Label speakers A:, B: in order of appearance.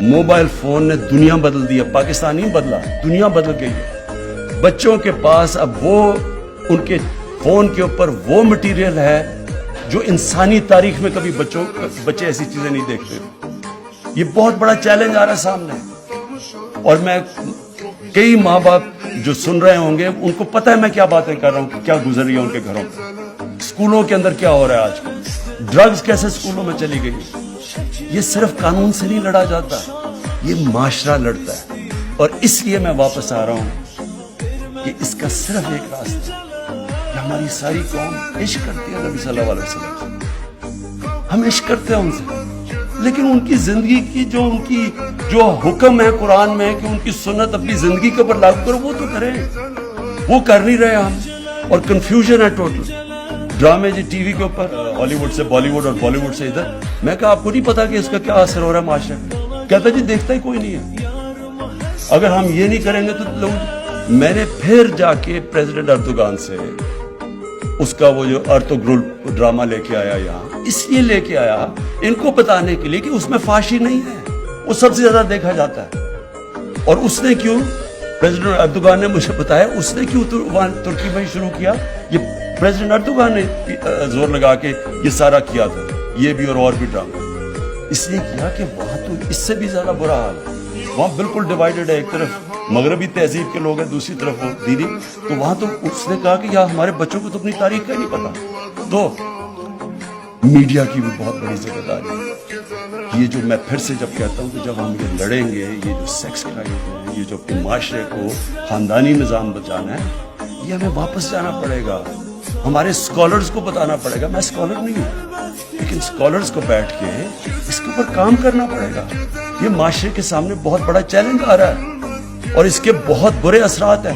A: Mobile phone نے دنیا بدل دی ہے، پاکستان نہیں بدلا، دنیا بدل گئی ہے۔ بچوں کے پاس اب وہ ان کے فون کے اوپر وہ مٹیریل ہے جو انسانی تاریخ میں کبھی بچے ایسی چیزیں نہیں دیکھتے۔ یہ بہت بڑا چیلنج آ رہا ہے سامنے، اور میں کئی ماں باپ جو سن رہے ہوں گے ان کو پتہ ہے میں کیا باتیں کر رہا ہوں، کیا گزر رہی ہے ان کے گھروں پہ، اسکولوں کے اندر کیا ہو رہا ہے آج کل، ڈرگز کیسے اسکولوں میں چلی گئی۔ یہ صرف قانون سے نہیں لڑا جاتا، یہ معاشرہ لڑتا ہے، اور اس لیے میں واپس آ رہا ہوں کہ اس کا صرف ایک راستہ ہے کہ ہماری ساری قوم عشق کرتی ہے نبی صلی اللہ علیہ وسلم سے، ہم عشق کرتے ہیں ان سے، لیکن ان کی زندگی کی جو حکم ہے قرآن میں کہ ان کی سنت اپنی زندگی کے اوپر لاگو کرو، وہ تو کریں، وہ کر نہیں رہے ہم، اور کنفیوژن ہے ٹوٹل۔ ڈرامے جی ٹی وی کے اوپر ہالی ووڈ سے بالی ووڈ اور بالی ووڈ سے ادھر، میں کہا آپ کو نہیں پتا کہ اس کا کیا اثر ہو رہا ہے معاشرے میں؟ کہتا جی دیکھتا ہی کوئی نہیں ہے۔ اگر ہم یہ نہیں کریں گے تو لوگ، میں نے پھر جا کے پریزیڈنٹ اردوغان سے اس کا وہ جو ارطغرل ڈرامہ لے کے آیا یہاں، اس لیے لے کے آیا ان کو بتانے کے لیے کہ اس میں فحاشی نہیں ہے، وہ سب سے زیادہ دیکھا جاتا ہے۔ اور اس نے کیوں، پریزیڈنٹ اردوغان نے مجھے بتایا اس نے کیوں ترکی میں شروع کیا، یہ پریزیڈنٹ اردوغان نے زور لگا کے یہ سارا کیا تھا، یہ بھی اور بھی ڈرامہ اس لیے کیا کہ وہاں تو اس سے بھی زیادہ برا حال ہے، وہاں بالکل ڈیوائیڈڈ ہے، ایک طرف مغربی تہذیب کے لوگ ہیں، دوسری طرف وہ دینی، تو وہاں تو اس نے کہا کہ یار ہمارے بچوں کو تو اپنی تاریخ کا ہی نہیں پتا۔ تو میڈیا کی بھی بہت بڑی ذمہ داری ہے، یہ جو میں پھر سے جب کہتا ہوں کہ جب ہم یہ لڑیں گے، یہ جو سیکس کرائم ہے، یہ جو اپنے معاشرے کو خاندانی نظام بچانا ہے، یہ ہمیں واپس جانا پڑے گا، ہمارے اسکالرز کو بتانا پڑے گا۔ میں اسکالر نہیں ہوں، لیکن اسکالرز کو بیٹھ کے اس کے اوپر کام کرنا پڑے گا۔ یہ معاشرے کے سامنے بہت بڑا چیلنج آ رہا ہے اور اس کے بہت برے اثرات ہیں۔